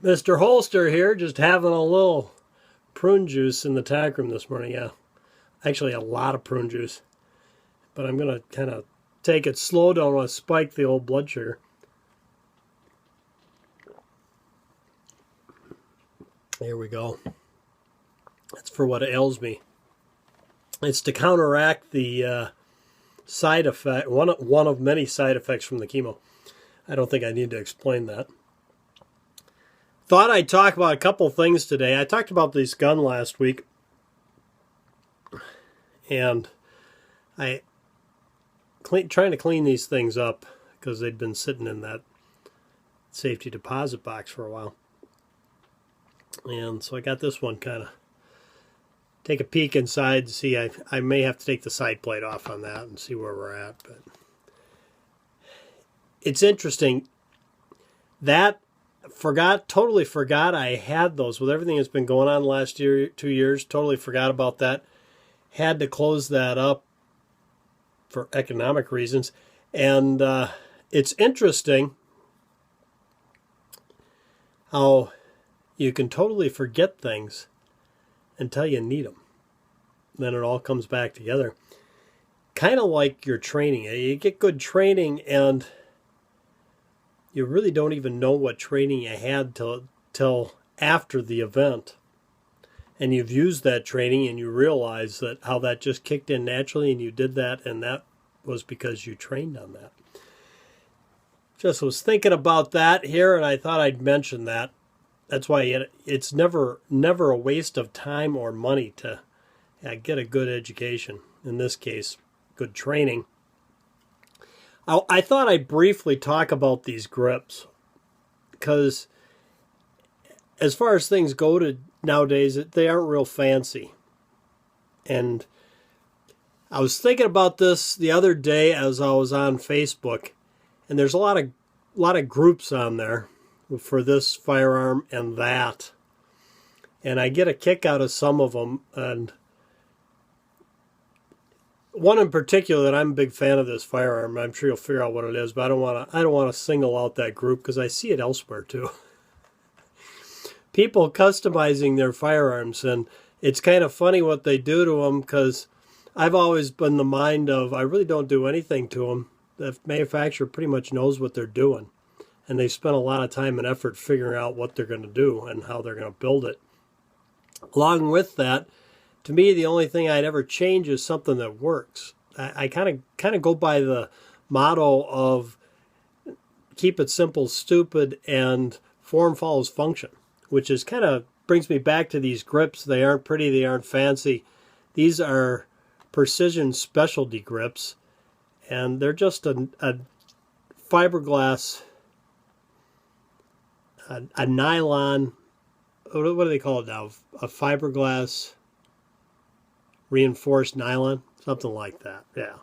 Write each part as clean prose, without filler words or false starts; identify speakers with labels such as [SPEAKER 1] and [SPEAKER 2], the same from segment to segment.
[SPEAKER 1] Mr. Holster here, just having a little prune juice in the tack room this morning. Yeah, actually a lot of prune juice. But I'm going to kind of take it slow. Don't want to spike the old blood sugar. Here we go. That's for what ails me. It's to counteract the side effect, one of many side effects from the chemo. I don't think I need to explain that. Thought I'd talk about a couple things today. I talked about this gun last week, and trying to clean these things up because they'd been sitting in that safety deposit box for a while. And so I got this one kind of take a peek inside to see. I may have to take the side plate off on that and see where we're at. But it's interesting that totally forgot I had those with everything that's been going on last year, 2 years. Totally forgot about that. Had to close that up for economic reasons. And it's interesting how you can totally forget things until you need them. Then it all comes back together. Kind of like your training. You get good training and you really don't even know what training you had till after the event. And you've used that training and you realize that how that just kicked in naturally and you did that, and that was because you trained on that. Just was thinking about that here, and I thought I'd mention that. That's why it's never a waste of time or money to get a good education. In this case, good training. I thought I'd briefly talk about these grips because as far as things go nowadays, they aren't real fancy. And I was thinking about this the other day as I was on Facebook, and there's a lot of groups on there for this firearm and that. And I get a kick out of some of them, and one in particular that I'm a big fan of this firearm. I'm sure you'll figure out what it is, but I don't want to single out that group because I see it elsewhere too. People customizing their firearms, and it's kind of funny what they do to them because I've always been the mind of I really don't do anything to them. The manufacturer pretty much knows what they're doing, and they spend a lot of time and effort figuring out what they're going to do and how they're going to build it. Along with that, to me, the only thing I'd ever change is something that works. I kind of go by the motto of keep it simple, stupid, and form follows function, which is kind of brings me back to these grips. They aren't pretty, they aren't fancy. These are precision specialty grips, and they're just a fiberglass, a nylon, what do they call it now? A fiberglass reinforced nylon, something like that. Yeah.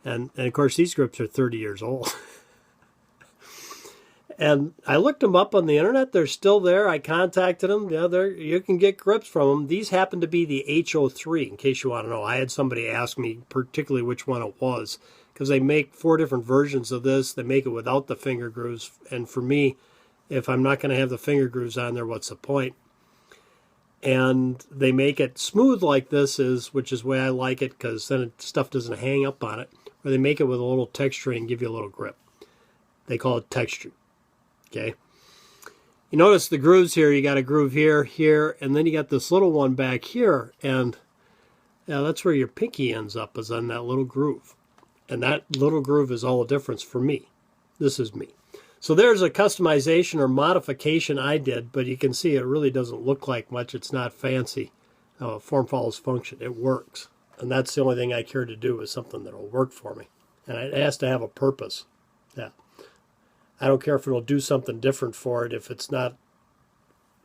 [SPEAKER 1] And of course these grips are 30 years old. And I looked them up on the internet. They're still there. I contacted them. Yeah, you can get grips from them. These happen to be the HO3, in case you want to know. I had somebody ask me particularly which one it was, because they make 4 different versions of this. They make it without the finger grooves. And for me, if I'm not going to have the finger grooves on there, what's the point? And they make it smooth like this which is the way I like it, because then stuff doesn't hang up on it. Or they make it with a little texture and give you a little grip. They call it texture. Okay. You notice the grooves here. You got a groove here, here, and then you got this little one back here. And yeah, that's where your pinky ends up, is on that little groove. And that little groove is all the difference for me. This is me. So there's a customization or modification I did, but you can see it really doesn't look like much. It's not fancy. Form follows function. It works. And that's the only thing I care to do, is something that will work for me. And it has to have a purpose. Yeah. I don't care if it'll do something different for it. If it's not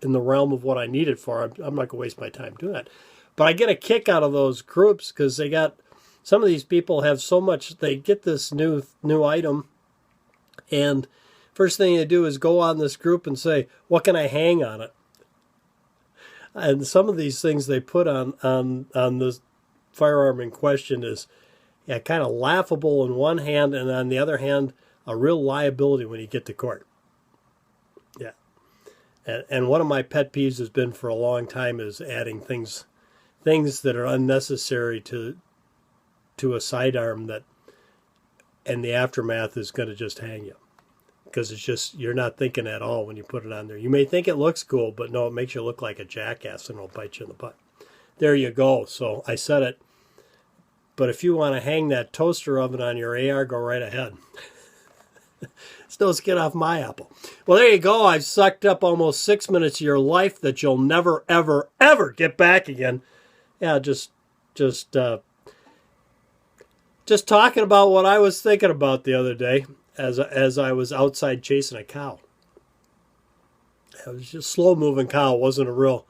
[SPEAKER 1] in the realm of what I need it for, I'm not going to waste my time doing that. But I get a kick out of those groups because some of these people have so much, they get this new item, and first thing they do is go on this group and say, what can I hang on it? And some of these things they put on this firearm in question is kind of laughable in one hand, and on the other hand, a real liability when you get to court. Yeah. And one of my pet peeves has been for a long time is adding things that are unnecessary to a sidearm that, and the aftermath is going to just hang you. Because it's just, you're not thinking at all when you put it on there. You may think it looks cool, but no, it makes you look like a jackass and it'll bite you in the butt. There you go. So I said it. But if you want to hang that toaster oven on your AR, go right ahead. It's no skin off my apple. Well, there you go. I've sucked up almost 6 minutes of your life that you'll never, ever, ever get back again. Yeah, just talking about what I was thinking about the other day as I was outside chasing a cow. It was just slow-moving cow. It wasn't a real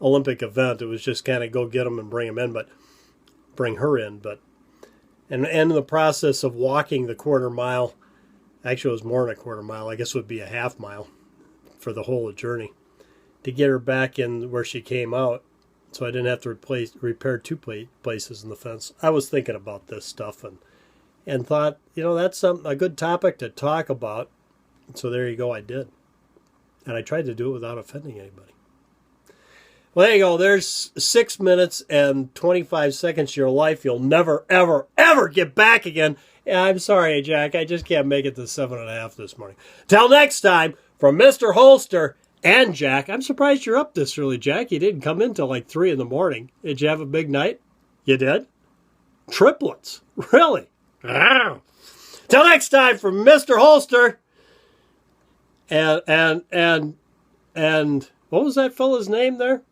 [SPEAKER 1] Olympic event. It was just kind of go get them and bring them in, but bring her in. But and in the process of walking the quarter mile, actually it was more than a quarter mile, I guess it would be a half mile for the whole journey, to get her back in where she came out, so I didn't have to repair two places in the fence. I was thinking about this stuff and thought, that's a good topic to talk about. So there you go, I did. And I tried to do it without offending anybody. Well, there you go. There's 6 minutes and 25 seconds of your life you'll never, ever, ever get back again. Yeah, I'm sorry, Jack. I just can't make it to 7.5 this morning. Till next time, from Mr. Holster and Jack. I'm surprised you're up this early, Jack. You didn't come in till like 3 in the morning. Did you have a big night? You did? Triplets. Really? Wow. Till next time, from Mr. Holster and what was that fella's name there?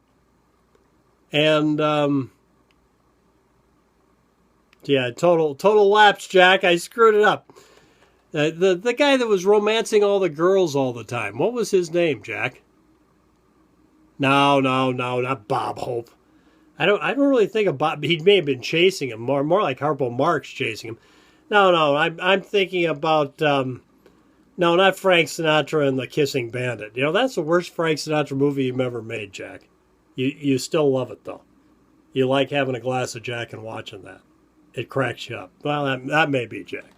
[SPEAKER 1] And yeah, total lapse, Jack. I screwed it up. The guy that was romancing all the girls all the time. What was his name, Jack? No, not Bob Hope. I don't really think of Bob. He may have been chasing him more like Harpo Marx chasing him. No, I'm thinking about no, not Frank Sinatra and the Kissing Bandit. That's the worst Frank Sinatra movie you've ever made, Jack. You still love it though. You like having a glass of Jack and watching that. It cracks you up. Well, that may be Jack.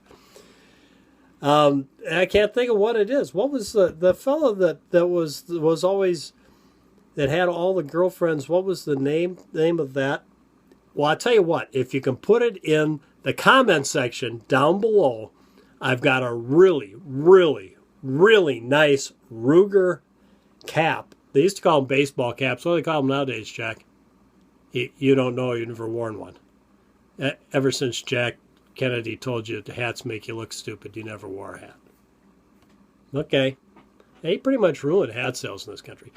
[SPEAKER 1] I can't think of what it is. What was the fellow that was always, that had all the girlfriends? What was the name of that? Well, I'll tell you what. If you can put it in the comment section down below, I've got a really, really, really nice Ruger cap. They used to call them baseball caps. What do they call them nowadays, Jack? You don't know. You've never worn one. Ever since Jack Kennedy told you that hats make you look stupid, you never wore a hat. Okay. He pretty much ruined hat sales in this country.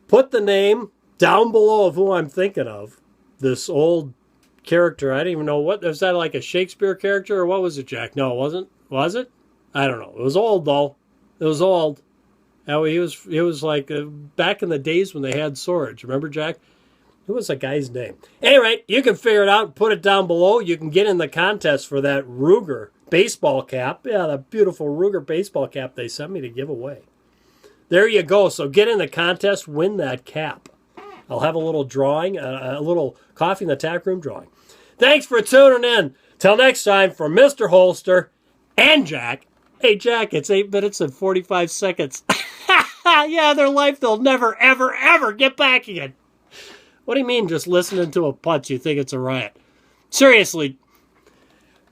[SPEAKER 1] Put the name down below of who I'm thinking of. This old character. I didn't even know what. Was that like a Shakespeare character or what was it, Jack? No, it wasn't. Was it? I don't know. It was old, though. It was old. He was like back in the days when they had swords. Remember, Jack? Who was the guy's name? Anyway, you can figure it out and put it down below. You can get in the contest for that Ruger baseball cap. Yeah, that beautiful Ruger baseball cap they sent me to give away. There you go. So get in the contest, win that cap. I'll have a little drawing, a little Coffee in the Tackroom drawing. Thanks for tuning in. Till next time, from Mr. Holster and Jack. Hey, Jack, it's 8 minutes and 45 seconds. Yeah, their life they'll never, ever, ever get back again. What do you mean just listening to a putz you think it's a riot? Seriously.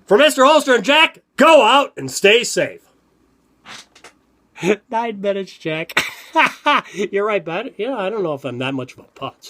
[SPEAKER 1] For Mr. Holster and Jack, go out and stay safe. 9 minutes, Jack. You're right, bud. Yeah, I don't know if I'm that much of a putz.